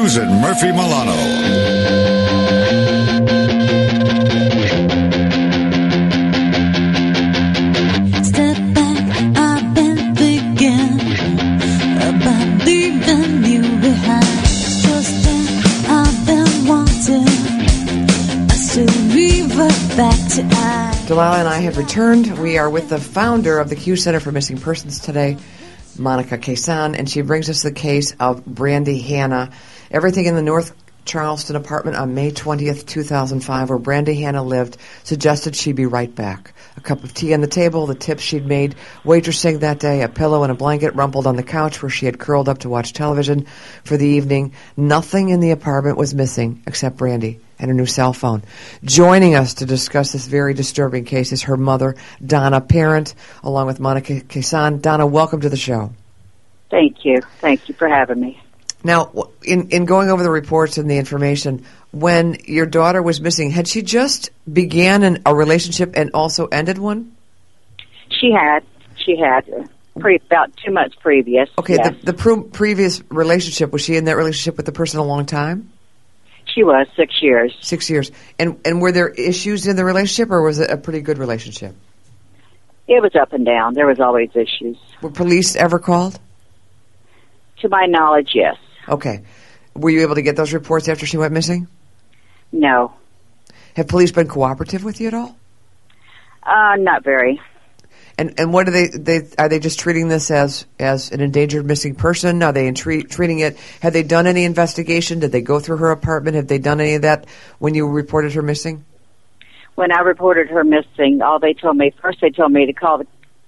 Susan Murphy Milano. Step back, I've been thinking about leaving you behind. Just that I've been wanting us to revert back to I. Delilah and I have returned. We are with the founder of the Q Center for Missing Persons today, Monica Quezon, and she brings us the case of Brandy Hanna. Everything in the North Charleston apartment on May 20th, 2005, where Brandy Hanna lived, suggested she'd be right back. A cup of tea on the table, the tips she'd made waitressing that day, a pillow and a blanket rumpled on the couch where she had curled up to watch television for the evening. Nothing in the apartment was missing except Brandy and her new cell phone. Joining us to discuss this very disturbing case is her mother, Donna Parent, along with Monica Quezon. Donna, welcome to the show. Thank you. Thank you for having me. Now, in going over the reports and the information, when your daughter was missing, had she just began a relationship and also ended one? She had about 2 months previous. Okay, yes. the previous relationship, was she in that relationship with the person a long time? She was 6 years. 6 years. And were there issues in the relationship, or was it a pretty good relationship? It was up and down. There was always issues. Were police ever called? To my knowledge, yes. Okay. Were you able to get those reports after she went missing? No. Have police been cooperative with you at all? Not very. And what are are they just treating this as an endangered missing person? Are they treating it? Have they done any investigation? Did they go through her apartment? Have they done any of that when you reported her missing? When I reported her missing, they told me to call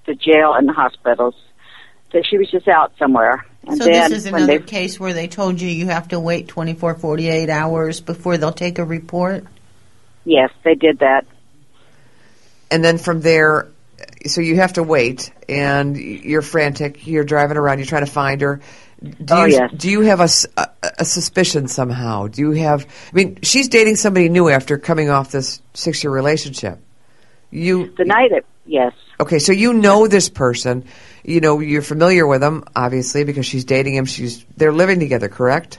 the jail and the hospitals. So she was just out somewhere. And so then this is another case where they told you have to wait 24, 48 hours before they'll take a report? Yes, they did that. And then from there, so you have to wait, and you're frantic, you're driving around, you're trying to find her. Yes. Do you have a suspicion somehow? She's dating somebody new after coming off this 6-year relationship. Yes. Okay, so you know this person. You know, you're familiar with him, obviously, because she's dating him. They're living together, correct?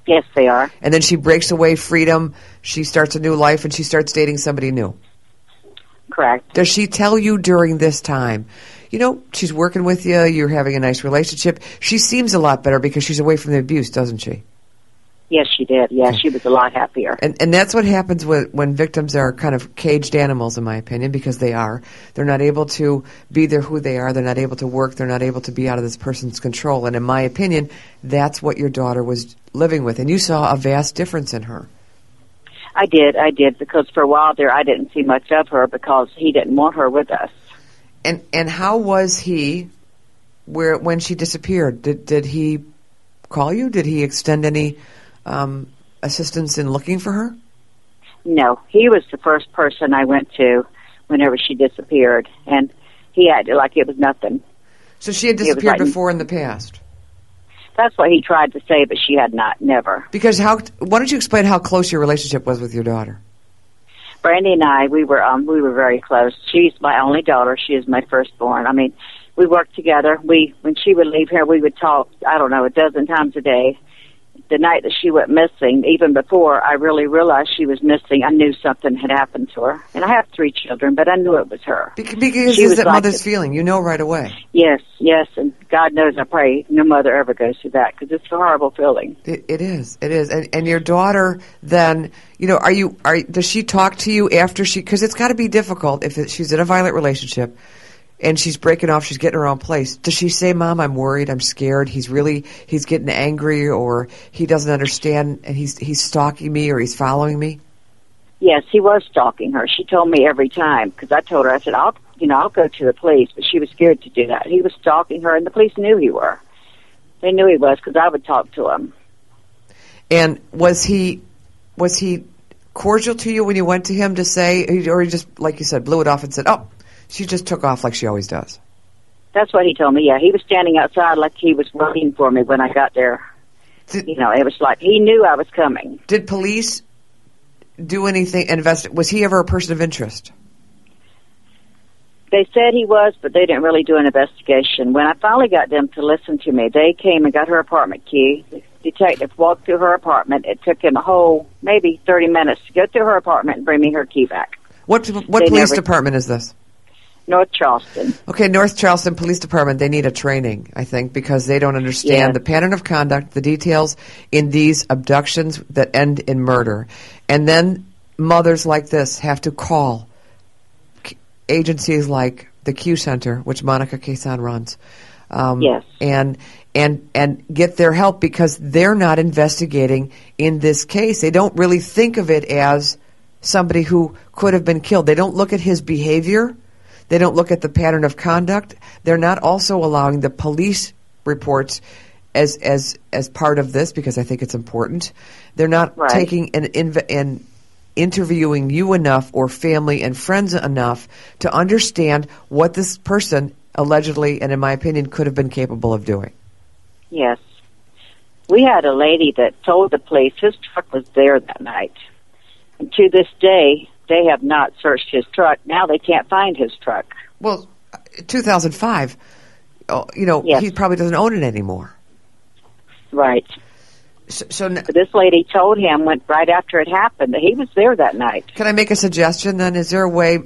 Yes, they are. And then she breaks away freedom. She starts a new life, and she starts dating somebody new. Correct. Does she tell you during this time, she's working with you, you're having a nice relationship? She seems a lot better because she's away from the abuse, doesn't she? Yes, she did. Yeah, she was a lot happier. And that's what happens when victims are kind of caged animals, in my opinion, because they are. They're not able to be who they are. They're not able to work. They're not able to be out of this person's control. And in my opinion, that's what your daughter was living with. And you saw a vast difference in her. I did, because for a while there I didn't see much of her because he didn't want her with us. And how was he when she disappeared? Did he call you? Did he extend any assistance in looking for her? No, he was the first person I went to whenever she disappeared, and he acted like it was nothing. So she had disappeared before in the past? That's what he tried to say, but she had not, never. Because why don't you explain how close your relationship was with your daughter? Brandy and I, we were very close. She's my only daughter. She is my firstborn. We worked together. When she would leave here, we would talk, a dozen times a day. The night that she went missing, even before I really realized she was missing, I knew something had happened to her. And I have 3 children, but I knew it was her. Because it's that mother's feeling. You know right away. Yes, and God knows I pray no mother ever goes through that, because it's a horrible feeling. It is. And your daughter then, does she talk to you after because it's got to be difficult if she's in a violent relationship and she's breaking off, she's getting her own place. Does she say, Mom, I'm worried, I'm scared, he's getting angry, or he doesn't understand and he's stalking me or he's following me? Yes, he was stalking her. She told me every time, because I told her, I said, I'll go to the police, but she was scared to do that. He was stalking her, and the police knew he were. They knew he was, because I would talk to him. And was he cordial to you when you went to him to say, or he just, like you said, blew it off and said, oh, she just took off like she always does? That's what he told me, yeah. He was standing outside like he was waiting for me when I got there. It was like he knew I was coming. Did police do anything, was he ever a person of interest? They said he was, but they didn't really do an investigation. When I finally got them to listen to me, they came and got her apartment key. detective walked through her apartment. It took him a whole maybe 30 minutes to go through her apartment and bring me her key back. What police department is this? North Charleston. Okay, North Charleston Police Department, they need a training, I think, because they don't understand the pattern of conduct, the details in these abductions that end in murder. And then mothers like this have to call agencies like the Q Center, which Monica Quezon runs, and get their help because they're not investigating in this case. They don't really think of it as somebody who could have been killed. They don't look at his behavior. They don't look at the pattern of conduct. They're not also allowing the police reports as part of this because I think it's important. They're not taking and interviewing you enough or family and friends enough to understand what this person allegedly and in my opinion could have been capable of doing. Yes. We had a lady that told the police his truck was there that night. And to this day, they have not searched his truck. Now they can't find his truck. Well, 2005, he probably doesn't own it anymore. Right. So this lady told him, went right after it happened, that he was there that night. Can I make a suggestion then? Is there a way,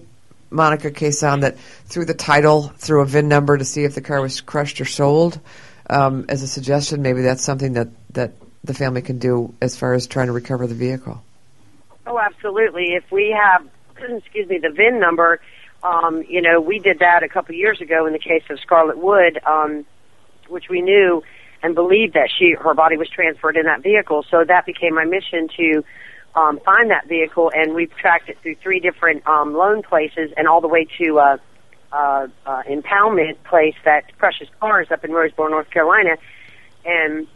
Monica Quezon, that through the title, through a VIN number to see if the car was crushed or sold, as a suggestion, maybe that's something that the family can do as far as trying to recover the vehicle? Oh, absolutely. If we have, the VIN number, we did that a couple years ago in the case of Scarlett Wood, which we knew and believed that her body was transferred in that vehicle. So that became my mission to find that vehicle, and we've tracked it through 3 different loan places and all the way to impoundment place that crushes cars up in Roseboro, North Carolina. And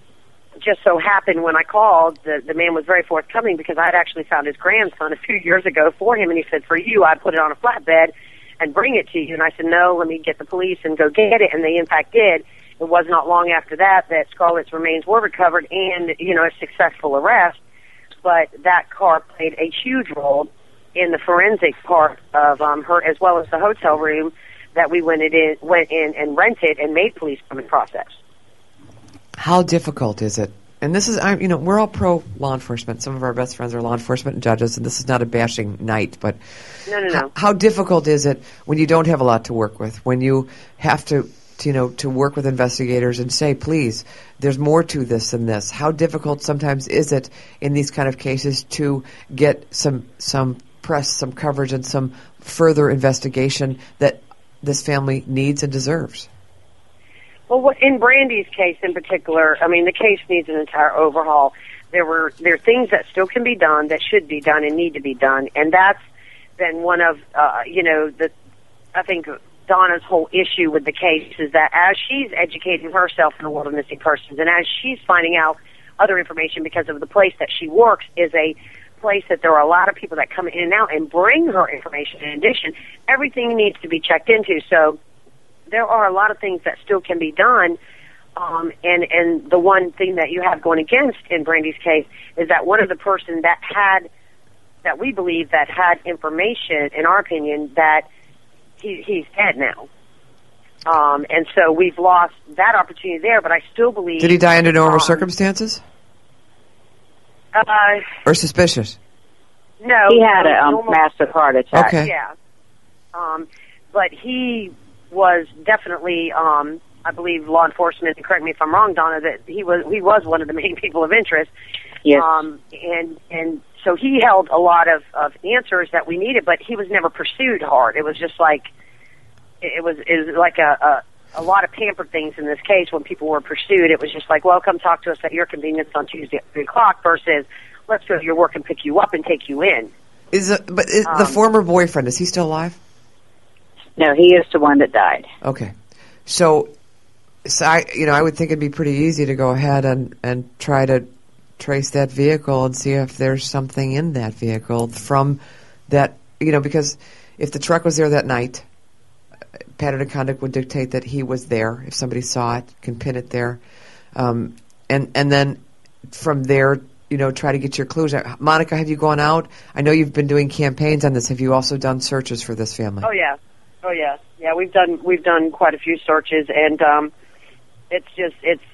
just so happened when I called, the man was very forthcoming because I had actually found his grandson a few years ago for him, and he said, for you, I'd put it on a flatbed and bring it to you. And I said, no, let me get the police and go get it, and they in fact did. It was not long after that Scarlett's remains were recovered and, a successful arrest, but that car played a huge role in the forensic part of her, as well as the hotel room that we went in and rented and made police come and process. How difficult is it? And this is, we're all pro law enforcement. Some of our best friends are law enforcement and judges, and this is not a bashing night, but No. How difficult is it when you don't have a lot to work with, when you have to work with investigators and say, please, there's more to this than this? How difficult sometimes is it in these kind of cases to get some press, some coverage, and some further investigation that this family needs and deserves? Well, in Brandy's case in particular, the case needs an entire overhaul. There are things that still can be done, that should be done, and need to be done, and that's been one of, I think Donna's whole issue with the case is that as she's educating herself in the world of missing persons, and as she's finding out other information because of the place that she works is a place that there are a lot of people that come in and out and bring her information. In addition, everything needs to be checked into, so there are a lot of things that still can be done, and the one thing that you have going against in Brandy's case is that one of the person that we believe that had information, in our opinion, that he's dead now. And so we've lost that opportunity there, but I still believe... Did he die under normal circumstances? Or suspicious? No. He had a massive heart attack. Okay. Yeah. But he was definitely, I believe, law enforcement, and correct me if I'm wrong, Donna, that he was one of the main people of interest. Yes. And so he held a lot of answers that we needed, but he was never pursued hard. It was just like, it was like a lot of pampered things in this case when people were pursued. It was just like, well, come talk to us at your convenience on Tuesday at 3 o'clock versus let's go to your work and pick you up and take you in. The former boyfriend, is he still alive? No, he is the one that died. Okay. So I would think it'd be pretty easy to go ahead and try to trace that vehicle and see if there's something in that vehicle from that, because if the truck was there that night, pattern of conduct would dictate that he was there. If somebody saw it, can pin it there. And then from there, try to get your clues. Monica, have you gone out? I know you've been doing campaigns on this. Have you also done searches for this family? Oh yeah. Yeah, we've done quite a few searches, and it's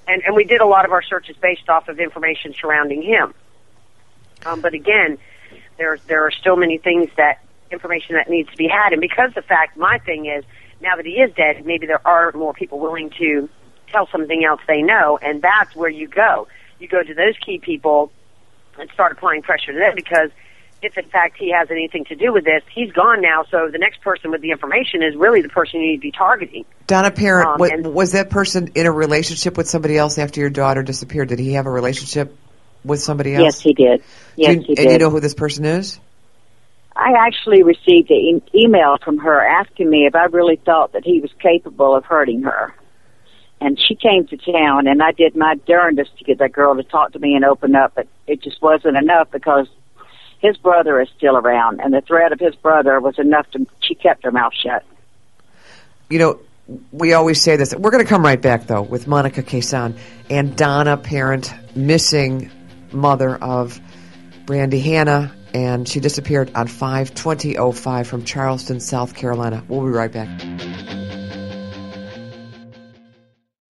and we did a lot of our searches based off of information surrounding him. But again, there are still many things information that needs to be had. And because my thing is, now that he is dead, maybe there are more people willing to tell something else they know, and that's where you go. You go to those key people and start applying pressure to them, because if in fact he has anything to do with this, he's gone now, so the next person with the information is really the person you need to be targeting. Donna Parent, was that person in a relationship with somebody else after your daughter disappeared? Did he have a relationship with somebody else? Yes, he did. Yes, he did. And you know who this person is? I actually received an email from her asking me if I really thought that he was capable of hurting her. And she came to town, and I did my darndest to get that girl to talk to me and open up, but it just wasn't enough, because his brother is still around, and the threat of his brother was enough she kept her mouth shut. You know, we always say this. We're going to come right back, though, with Monica Quezon and Donna Parent, missing mother of Brandy Hanna, and she disappeared on 5/20/05 from Charleston, South Carolina. We'll be right back.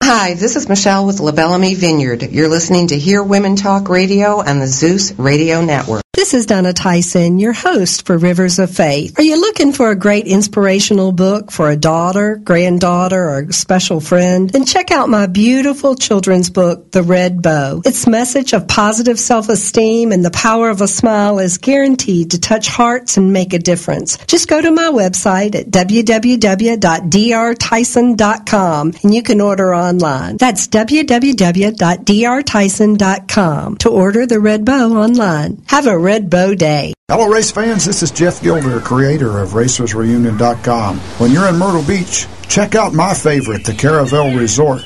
Hi, this is Michelle with La Bellamy Vineyard. You're listening to Hear Women Talk Radio on the Zeus Radio Network. This is Donna Tyson, your host for Rivers of Faith. Are you looking for a great inspirational book for a daughter, granddaughter, or a special friend? Then check out my beautiful children's book, The Red Bow. Its message of positive self-esteem and the power of a smile is guaranteed to touch hearts and make a difference. Just go to my website at www.drtyson.com and you can order online. That's www.drtyson.com to order The Red Bow online. Have a Red Bow Day. Hello, race fans. This is Jeff Gilder, creator of RacersReunion.com. When you're in Myrtle Beach, check out my favorite, the Caravel Resort.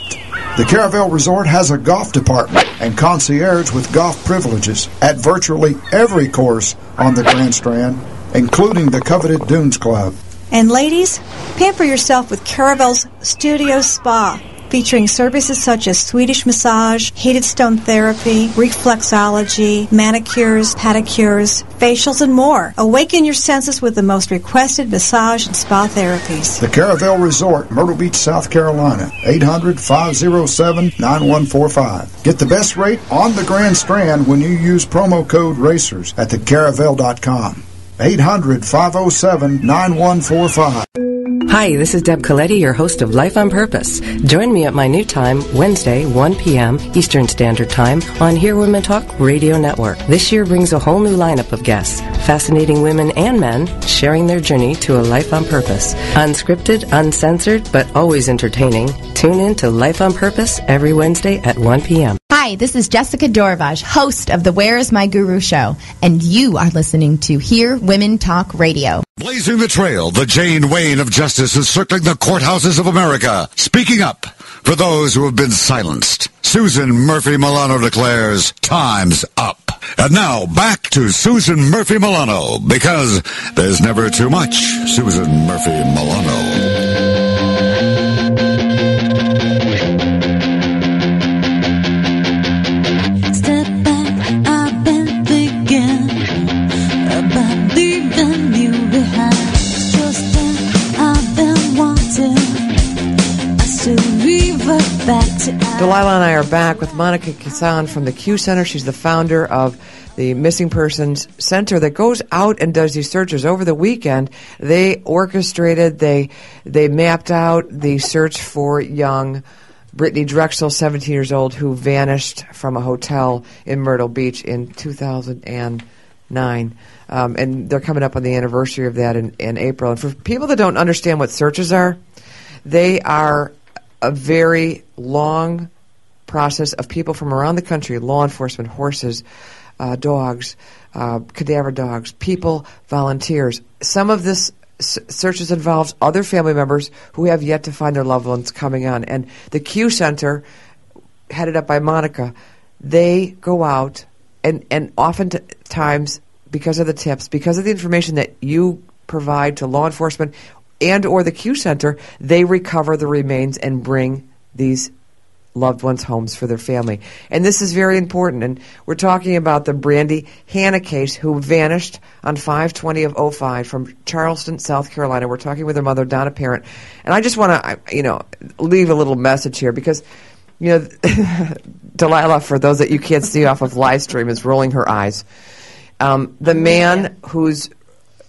The Caravel Resort has a golf department and concierge with golf privileges at virtually every course on the Grand Strand, including the coveted Dunes Club. And ladies, pamper yourself with Caravel's Studio Spa, featuring services such as Swedish massage, heated stone therapy, reflexology, manicures, pedicures, facials, and more. Awaken your senses with the most requested massage and spa therapies. The Caravel Resort, Myrtle Beach, South Carolina, 800-507-9145. Get the best rate on the Grand Strand when you use promo code RACERS at thecaravel.com. 800-507-9145. Hi, this is Deb Coletti, your host of Life on Purpose. Join me at my new time, Wednesday, 1 p.m. Eastern Standard Time on Hear Women Talk Radio Network. This year brings a whole new lineup of guests, fascinating women and men sharing their journey to a life on purpose. Unscripted, uncensored, but always entertaining. Tune in to Life on Purpose every Wednesday at 1 p.m. Hi, this is Jessica Dorvaj, host of the Where is My Guru show, and you are listening to Hear Women Talk Radio. Blazing the trail, the Jane Wayne of justice is circling the courthouses of America, speaking up for those who have been silenced. Susan Murphy Milano declares, time's up. And now, back to Susan Murphy Milano, because there's never too much Susan Murphy Milano. Delilah and I are back with Monica Quezon from the Q Center. She's the founder of the Missing Persons Center that goes out and does these searches. Over the weekend, they orchestrated, they mapped out the search for young Brittany Drexel, 17 years old, who vanished from a hotel in Myrtle Beach in 2009. And they're coming up on the anniversary of that in April. And for people that don't understand what searches are, they are a very long process of people from around the country, law enforcement, horses, dogs, cadaver dogs, people, volunteers. Some of this searches involves other family members who have yet to find their loved ones coming on. And the Q Center, headed up by Monica, they go out and oftentimes, because of the tips, because of the information that you provide to law enforcement and or the Q Center, they recover the remains and bring these loved ones homes for their family. And this is very important. And we're talking about the Brandy Hanna case, who vanished on 5/20/05 from Charleston, South Carolina. We're talking with her mother, Donna Parent. And I just want to, leave a little message here, because Delilah, for those that you can't see off of live stream, is rolling her eyes. The man who's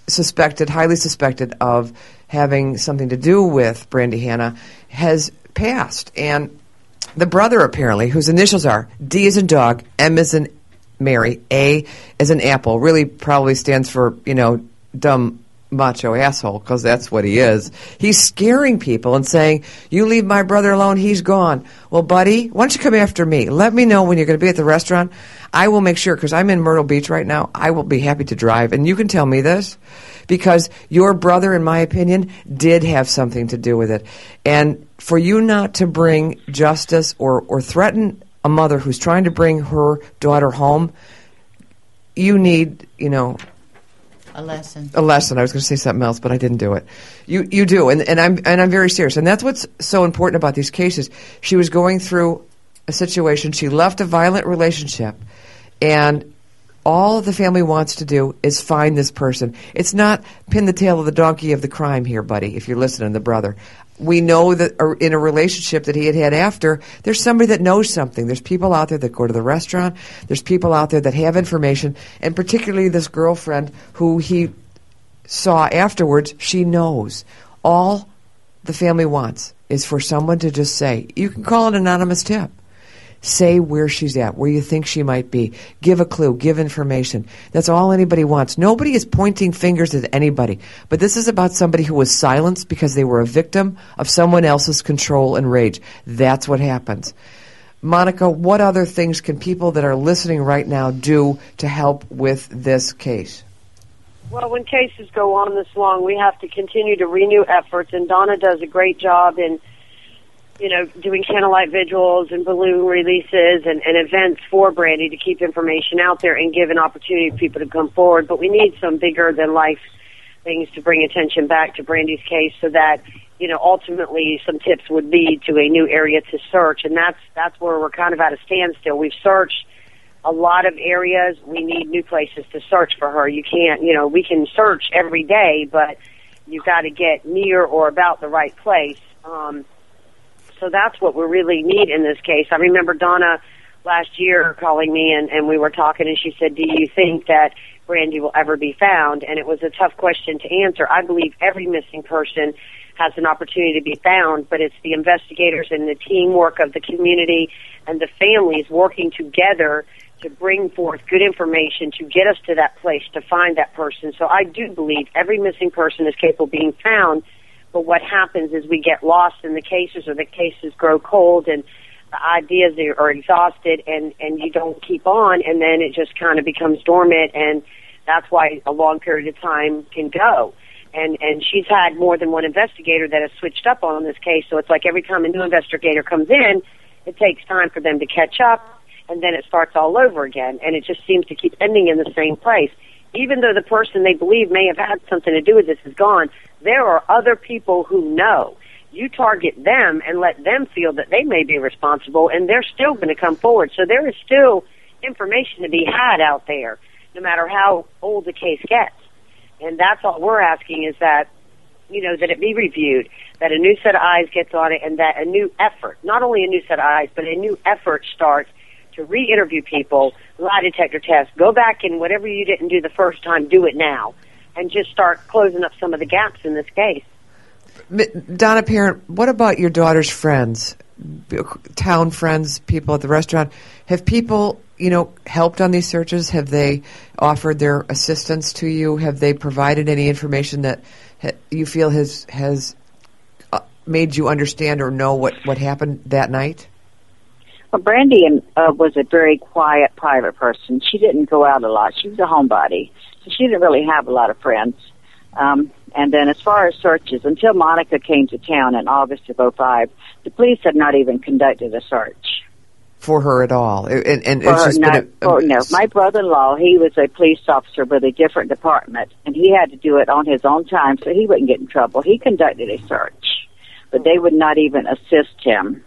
highly suspected of having something to do with Brandy Hanna has passed. And the brother, apparently, whose initials are D as in dog, M as in Mary, A as in apple, really probably stands for, dumb macho asshole, because that's what he is. He's scaring people and saying, you leave my brother alone, he's gone. Well, buddy, why don't you come after me? Let me know when you're going to be at the restaurant. I will make sure, because I'm in Myrtle Beach right now, I will be happy to drive. And you can tell me this, because your brother, in my opinion, did have something to do with it. And for you not to bring justice or threaten a mother who's trying to bring her daughter home, you need, a lesson. I was going to say something else, but I didn't do it. You do, and I'm very serious. And that's what's so important about these cases. She was going through a situation. She left a violent relationship, and all the family wants to do is find this person. It's not pin the tail of the donkey of the crime here, buddy, if you're listening, the brother. We know that in a relationship that he had after, there's somebody that knows something. There's people out there that go to the restaurant. There's people out there that have information, and particularly this girlfriend who he saw afterwards, she knows. All the family wants is for someone to just say, you can call an anonymous tip. Say where she's at, where you think she might be. Give a clue, give information. That's all anybody wants. Nobody is pointing fingers at anybody. But this is about somebody who was silenced because they were a victim of someone else's control and rage. That's what happens. Monica, what other things can people that are listening right now do to help with this case? Well, when cases go on this long, we have to continue to renew efforts, and Donna does a great job in doing candlelight vigils and balloon releases and events for Brandy to keep information out there and give an opportunity for people to come forward. But we need some bigger-than-life things to bring attention back to Brandy's case so that, ultimately some tips would lead to a new area to search. And that's where we're kind of at a standstill. We've searched a lot of areas. We need new places to search for her. You can't, we can search every day, but you've got to get near or about the right place. So that's what we really need in this case. I remember Donna last year calling me, and we were talking, and she said, do you think that Brandy will ever be found? And it was a tough question to answer. I believe every missing person has an opportunity to be found, but it's the investigators and the teamwork of the community and the families working together to bring forth good information to get us to that place to find that person. So I do believe every missing person is capable of being found. But what happens is we get lost in the cases, or the cases grow cold and the ideas are exhausted, and you don't keep on, and then it just kind of becomes dormant, and that's why a long period of time can go. And she's had more than one investigator that has switched up on this case, so it's like every time a new investigator comes in, it takes time for them to catch up, and then it starts all over again, and it just seems to keep ending in the same place. Even though the person they believe may have had something to do with this is gone, there are other people who know. You target them and let them feel that they may be responsible, and they're still going to come forward. So there is still information to be had out there, no matter how old the case gets. And that's all we're asking, is that, that it be reviewed, that a new set of eyes gets on it, and that a new effort, not only a new set of eyes, but a new effort starts to re-interview people, lie detector tests, go back and whatever you didn't do the first time, do it now, and just start closing up some of the gaps in this case. Donna Parent, what about your daughter's friends, town friends, people at the restaurant? Have people, helped on these searches? Have they offered their assistance to you? Have they provided any information that you feel has made you understand or know what happened that night? Well, Brandy was a very quiet, private person. She didn't go out a lot. She was a homebody, so she didn't really have a lot of friends. And then as far as searches, until Monica came to town in August of 2005, the police had not even conducted a search. For her at all? No. My brother-in-law, he was a police officer with a different department, and he had to do it on his own time so he wouldn't get in trouble. He conducted a search, but they would not even assist him.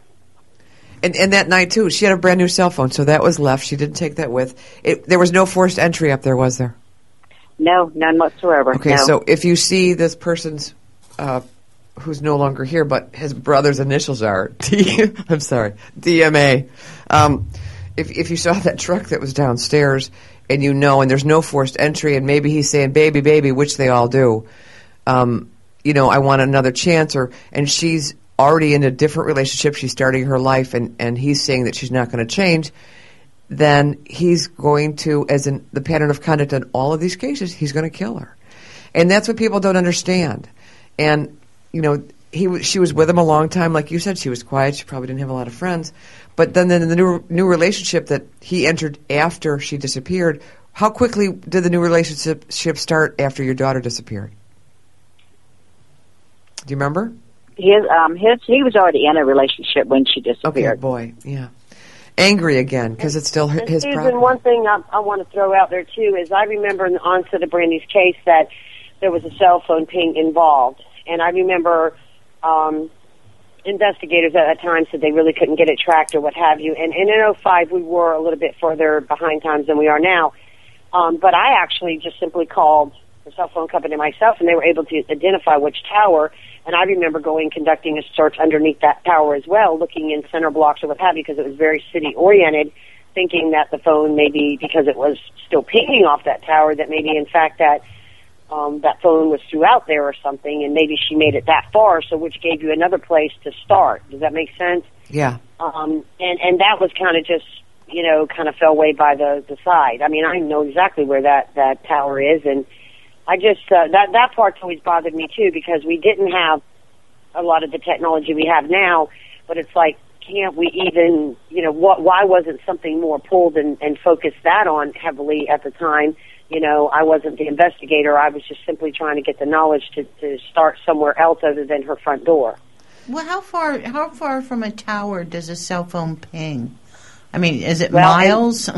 And that night, too, she had a brand new cell phone, so that was left. She didn't take that with. There was no forced entry up there, was there? No, none whatsoever. Okay, no. So if you see this person's who's no longer here, but his brother's initials are DMA. If you saw that truck that was downstairs, and and there's no forced entry, and maybe he's saying, baby, baby, which they all do, I want another chance, and she's already in a different relationship, she's starting her life, and he's saying that she's not going to change, then he's going to, as in the pattern of conduct in all of these cases, he's going to kill her. And that's what people don't understand. And, she was with him a long time. Like you said, she was quiet. She probably didn't have a lot of friends. But then in the new relationship that he entered after she disappeared, how quickly did the new relationship start after your daughter disappeared? Do you remember? He was already in a relationship when she disappeared. Okay, boy, yeah. Angry again because it's still his Susan, problem. one thing I want to throw out there too is I remember in the onset of Brandy's case that there was a cell phone ping involved, and I remember investigators at that time said they really couldn't get it tracked or what have you. And in 2005 we were a little bit further behind times than we are now, but I actually just simply called the cell phone company myself, and they were able to identify which tower. And I remember conducting a search underneath that tower as well, looking in center blocks or what have you, because it was very city-oriented, thinking that the phone maybe, because it was still pinging off that tower, that maybe in fact that phone was throughout there or something, and maybe she made it that far, so which gave you another place to start. Does that make sense? Yeah. And that was kind of just, kind of fell way by the side. I mean, I know exactly where that tower is, and I just, that part's always bothered me too, because we didn't have a lot of the technology we have now, but it's like, can't we even, why wasn't something more pulled and focused that on heavily at the time? I wasn't the investigator. I was just simply trying to get the knowledge to start somewhere else other than her front door. Well, how far from a tower does a cell phone ping? I mean, is it miles?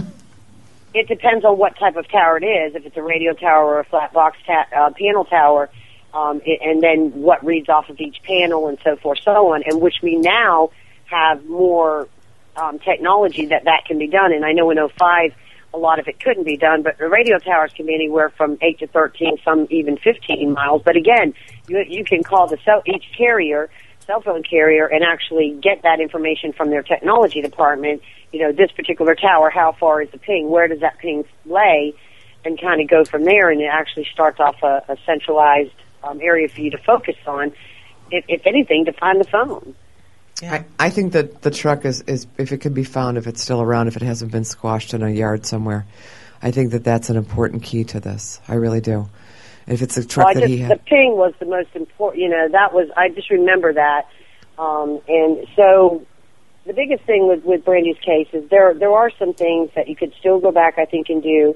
It depends on what type of tower it is. If it's a radio tower or a flat box panel tower, and then what reads off of each panel and so forth, so on, and which we now have more technology that can be done. And I know in 2005 a lot of it couldn't be done, but the radio towers can be anywhere from 8 to 13, some even 15 miles. But again, you can call each cell phone carrier, and actually get that information from their technology department. This particular tower, how far is the ping? Where does that ping lay? And kind of go from there, and it actually starts off a centralized area for you to focus on, if anything, to find the phone. Yeah. I think that the truck is, if it can be found, if it's still around, if it hasn't been squashed in a yard somewhere, I think that's an important key to this. I really do. If it's a truck he had. The ping was the most important, I just remember that. And so the biggest thing with Brandy's case is there are some things that you could still go back, I think, and do.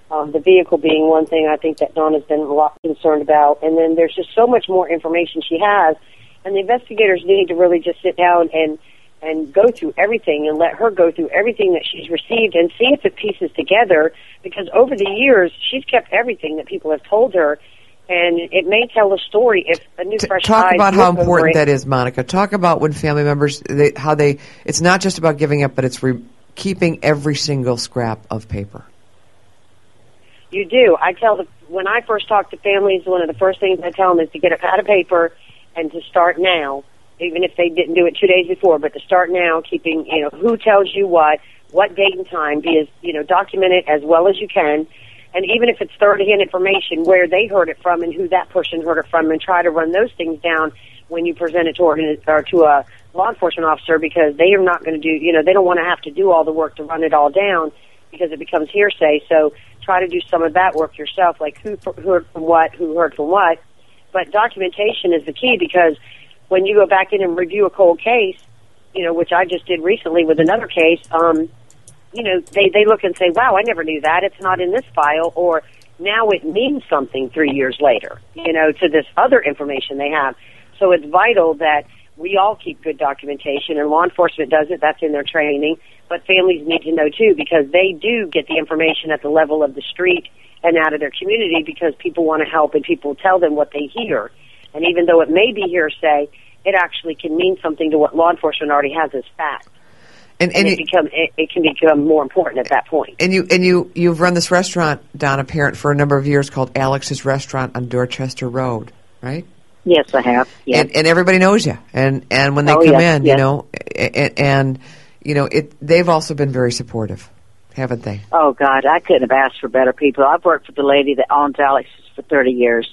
The vehicle being one thing I think that Dawn has been a lot concerned about. And then there's just so much more information she has. And the investigators need to really just sit down and go through everything and let her go through everything that she's received and see if it pieces together, because over the years she's kept everything that people have told her, and it may tell a story if a new fresh Talk eyes about how look over important it. that is, Monica. Talk about when family members, it's not just about giving up, but it's keeping every single scrap of paper. You do. When I first talk to families, one of the first things I tell them is to get a pad of paper and to start now, even if they didn't do it 2 days before, but to start now, keeping, who tells you what date and time, document it as well as you can, and even if it's third-hand information, where they heard it from and who that person heard it from, and try to run those things down when you present it to a law enforcement officer, because they are not going to do, they don't want to have to do all the work to run it all down, because it becomes hearsay. So try to do some of that work yourself, like who heard from what, who heard from what. But documentation is the key, because when you go back in and review a cold case, which I just did recently with another case, they look and say, wow, I never knew that. It's not in this file, or now it means something 3 years later, to this other information they have. So it's vital that we all keep good documentation, and law enforcement does it. That's in their training. But families need to know, too, because they do get the information at the level of the street and out of their community, because people want to help and people tell them what they hear. And even though it may be hearsay, it actually can mean something to what law enforcement already has as fact. And it can become more important at that point. And you've run this restaurant, Donna Parent, for a number of years called Alex's Restaurant on Dorchester Road, right? Yes, I have. Yes. And everybody knows you. And when they come in, you know, and you know, they've also been very supportive, haven't they? Oh, God, I couldn't have asked for better people. I've worked for the lady that owns Alex's for 30 years,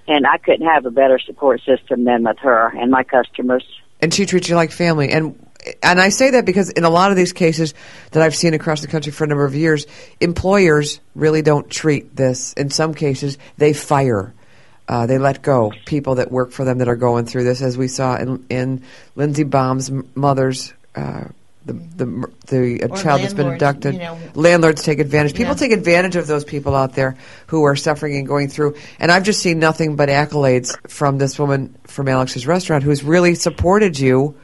and I couldn't have a better support system than with her and my customers. And she treats you like family. And I say that because in a lot of these cases that I've seen across the country for a number of years, employers really don't treat this. In some cases, they fire. They let go people that work for them that are going through this, as we saw in Lindsey Baum's mother's the child that's been abducted. You know, landlords take advantage. People take advantage of those people out there who are suffering and going through. And I've just seen nothing but accolades from this woman from Alex's restaurant who's really supported you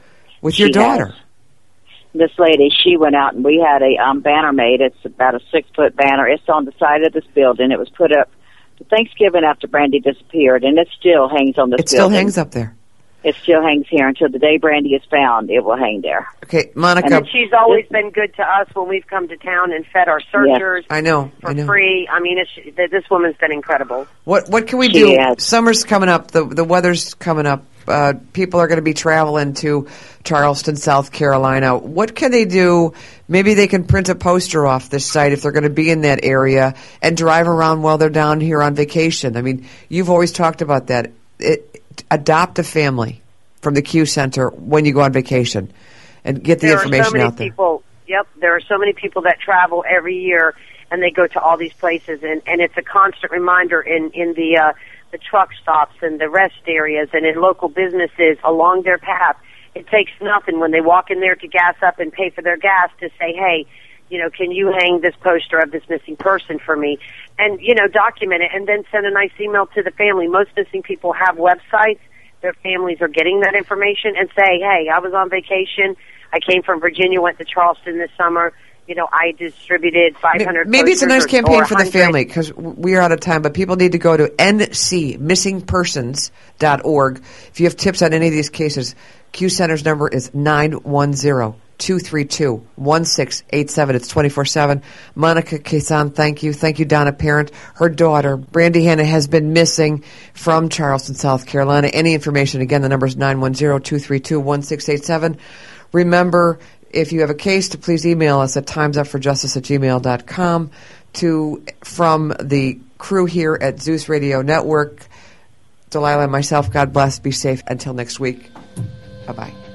with your daughter. This lady, she went out and we had a banner made. It's about a 6-foot banner. It's on the side of this building. It was put up for Thanksgiving after Brandy disappeared, and it still hangs on this building. It still hangs up there. It still hangs here until the day Brandy is found. It will hang there. Okay, Monica. And she's always been good to us when we've come to town and fed our searchers. I know. For free. I mean, this woman's been incredible. What can we do? Summer's coming up. The weather's coming up. People are going to be traveling to Charleston, South Carolina. What can they do? Maybe they can print a poster off this site if they're going to be in that area and drive around while they're down here on vacation. I mean, you've always talked about that. Adopt a family from the Q Center when you go on vacation and get the information out there. There are so many people that travel every year and they go to all these places, and it's a constant reminder in the truck stops and the rest areas and in local businesses along their path. It takes nothing when they walk in there to gas up and pay for their gas to say, hey, you know, can you hang this poster of this missing person for me? And, you know, document it and then send a nice email to the family. Most missing people have websites. Their families are getting that information and say, hey, I was on vacation. I came from Virginia, went to Charleston this summer. You know, I distributed 500 Maybe it's a nice campaign for the 100. family because we are out of time, but people need to go to ncmissingpersons.org. If you have tips on any of these cases, Q Center's number is 910-232-1687. It's 24/7. Monica Quezon, thank you. Thank you, Donna Parent. Her daughter, Brandy Hanna, has been missing from Charleston, South Carolina. Any information, again, the number is 910-232-1687. Remember, if you have a case, to please email us at timesupforjustice@gmail.com. From the crew here at Zeus Radio Network, Delilah and myself, God bless. Be safe. Until next week. Bye-bye.